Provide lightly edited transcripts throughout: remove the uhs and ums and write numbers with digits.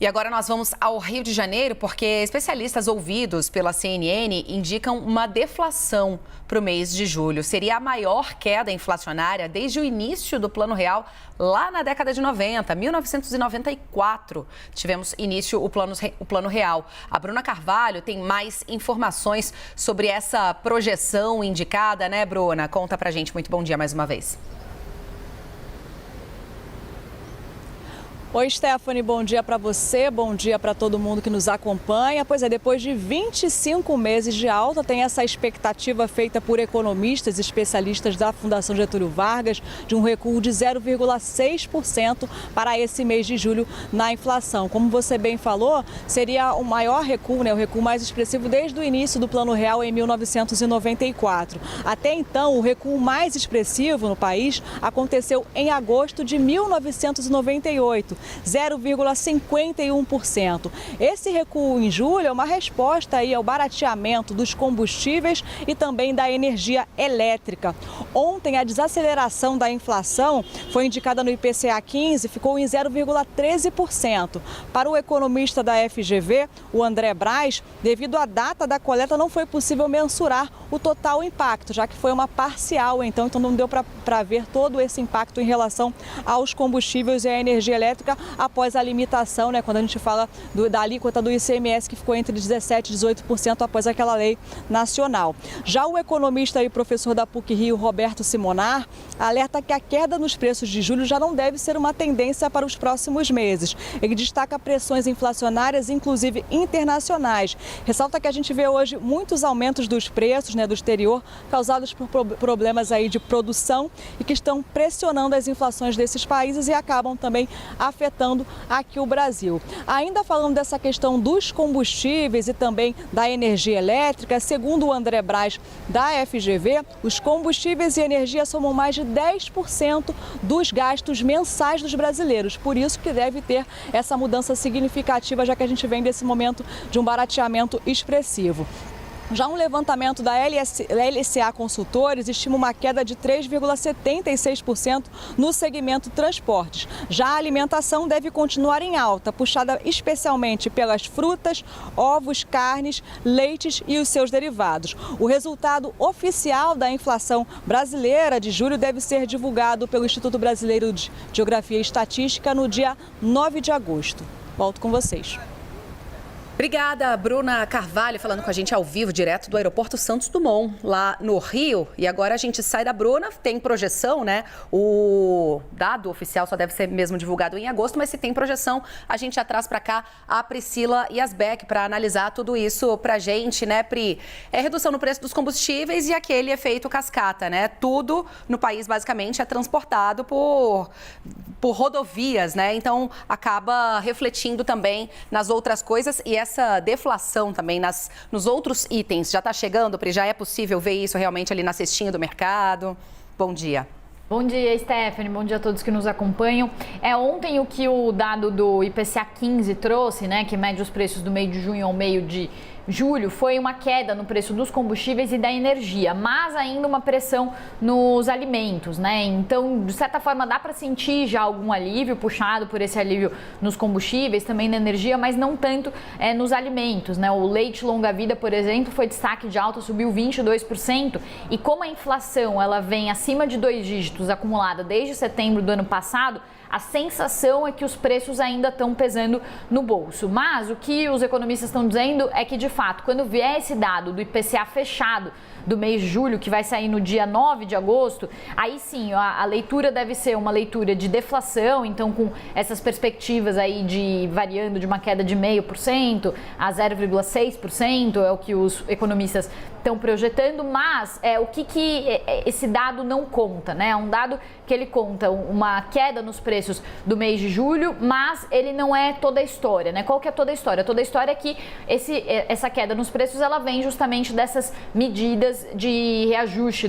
E agora nós vamos ao Rio de Janeiro, porque especialistas ouvidos pela CNN indicam uma deflação para o mês de julho. Seria a maior queda inflacionária desde o início do Plano Real, lá na década de 90, 1994. Tivemos início o Plano Real. A Bruna Carvalho tem mais informações sobre essa projeção indicada, né, Bruna? Conta pra gente. Muito bom dia mais uma vez. Oi, Stephanie, bom dia para você, bom dia para todo mundo que nos acompanha. Pois é, depois de 25 meses de alta, tem essa expectativa feita por economistas e especialistas da Fundação Getúlio Vargas de um recuo de 0,6% para esse mês de julho na inflação. Como você bem falou, seria o maior recuo, o recuo mais expressivo desde o início do Plano Real em 1994. Até então, o recuo mais expressivo no país aconteceu em agosto de 1998. 0,51%. Esse recuo em julho é uma resposta aí ao barateamento dos combustíveis e também da energia elétrica. Ontem, a desaceleração da inflação foi indicada no IPCA 15, ficou em 0,13%. Para o economista da FGV, o André Braz, devido à data da coleta, não foi possível mensurar o total impacto, já que foi uma parcial, então não deu para ver todo esse impacto em relação aos combustíveis e à energia elétrica após a limitação, quando a gente fala da alíquota do ICMS, que ficou entre 17% e 18% após aquela lei nacional. Já o economista e professor da PUC-Rio, Roberto Simonar, alerta que a queda nos preços de julho já não deve ser uma tendência para os próximos meses. Ele destaca pressões inflacionárias, inclusive internacionais. Ressalta que a gente vê hoje muitos aumentos dos preços do exterior, causados por problemas aí de produção e que estão pressionando as inflações desses países e acabam também afetando aqui o Brasil. Ainda falando dessa questão dos combustíveis e também da energia elétrica, segundo o André Braz da FGV, os combustíveis e energia somam mais de 10% dos gastos mensais dos brasileiros. Por isso que deve ter essa mudança significativa, já que a gente vem desse momento de um barateamento expressivo. Já um levantamento da LCA Consultores estima uma queda de 3,76% no segmento transportes. Já a alimentação deve continuar em alta, puxada especialmente pelas frutas, ovos, carnes, leites e os seus derivados. O resultado oficial da inflação brasileira de julho deve ser divulgado pelo Instituto Brasileiro de Geografia e Estatística no dia 9 de agosto. Volto com vocês. Obrigada, Bruna Carvalho, falando com a gente ao vivo, direto do aeroporto Santos Dumont, lá no Rio. E agora a gente sai da Bruna, tem projeção, O dado oficial só deve ser mesmo divulgado em agosto, mas se tem projeção, a gente já traz para cá a Priscila Yazbek para analisar tudo isso pra gente, Pri? É redução no preço dos combustíveis e aquele efeito cascata, Tudo no país, basicamente, é transportado por rodovias, Então, acaba refletindo também nas outras coisas e essa deflação também nos outros itens já está chegando, Pri? Já é possível ver isso realmente ali na cestinha do mercado? Bom dia. Bom dia, Stephanie. Bom dia a todos que nos acompanham. Ontem o que o dado do IPCA 15 trouxe, que mede os preços do meio de junho ao meio de julho, foi uma queda no preço dos combustíveis e da energia, mas ainda uma pressão nos alimentos, Então, de certa forma, dá para sentir já algum alívio, puxado por esse alívio nos combustíveis, também na energia, mas não tanto nos alimentos, O leite longa-vida, por exemplo, foi destaque de alta, subiu 22%, e como a inflação ela vem acima de 2 dígitos acumulada desde setembro do ano passado, a sensação é que os preços ainda estão pesando no bolso. Mas o que os economistas estão dizendo é que, de fato, quando vier esse dado do IPCA fechado do mês de julho, que vai sair no dia 9 de agosto, aí sim a leitura deve ser uma leitura de deflação, então com essas perspectivas aí variando de uma queda de 0,5% a 0,6%, é o que os economistas estão projetando, mas o que esse dado não conta, É um dado que ele conta uma queda nos preços do mês de julho, mas ele não é toda a história, Qual que é toda a história? Toda a história é que essa queda nos preços, ela vem justamente dessas medidas de reajuste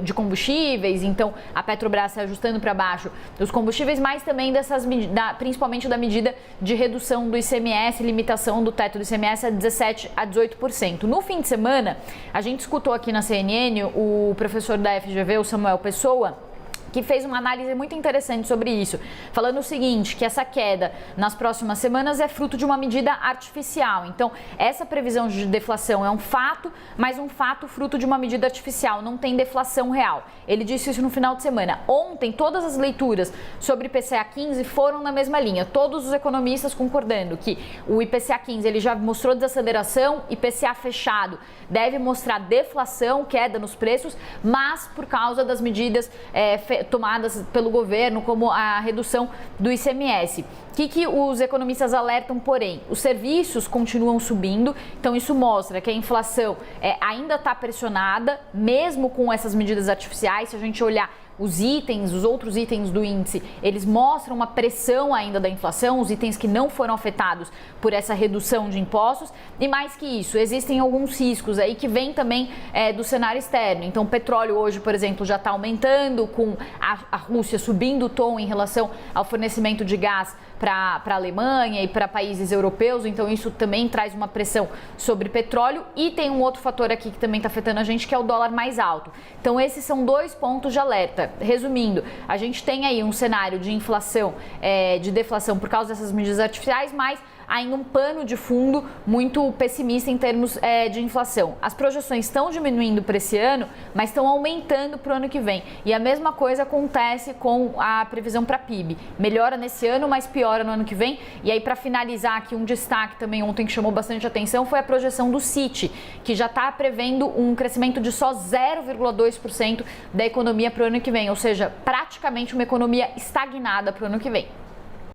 de combustíveis, então a Petrobras se ajustando para baixo dos combustíveis, mas também principalmente da medida de redução do ICMS, limitação do teto do ICMS a 17% a 18%. No fim de semana, a gente escutou aqui na CNN o professor da FGV, o Samuel Pessoa, que fez uma análise muito interessante sobre isso, falando o seguinte, que essa queda nas próximas semanas é fruto de uma medida artificial. Então, essa previsão de deflação é um fato, mas um fato fruto de uma medida artificial, não tem deflação real. Ele disse isso no final de semana. Ontem, todas as leituras sobre IPCA 15 foram na mesma linha, todos os economistas concordando que o IPCA 15 ele já mostrou desaceleração, IPCA fechado deve mostrar deflação, queda nos preços, mas por causa das medidas tomadas pelo governo, como a redução do ICMS. O que os economistas alertam, porém? Os serviços continuam subindo, então isso mostra que a inflação ainda está pressionada, mesmo com essas medidas artificiais. Se a gente olhar os outros itens do índice, eles mostram uma pressão ainda da inflação, os itens que não foram afetados por essa redução de impostos. E mais que isso, existem alguns riscos aí que vêm também do cenário externo. Então, o petróleo hoje, por exemplo, já está aumentando, com a Rússia subindo o tom em relação ao fornecimento de gás para a Alemanha e para países europeus, então isso também traz uma pressão sobre petróleo. E tem um outro fator aqui que também está afetando a gente, que é o dólar mais alto. Então esses são 2 pontos de alerta. Resumindo, a gente tem aí um cenário de inflação, de deflação por causa dessas medidas artificiais, mas ainda um pano de fundo muito pessimista em termos de inflação. As projeções estão diminuindo para esse ano, mas estão aumentando para o ano que vem. E a mesma coisa acontece com a previsão para PIB. Melhora nesse ano, mas piora no ano que vem. E aí, para finalizar aqui, um destaque também ontem que chamou bastante atenção foi a projeção do Citi, que já está prevendo um crescimento de só 0,2% da economia para o ano que vem. Ou seja, praticamente uma economia estagnada para o ano que vem.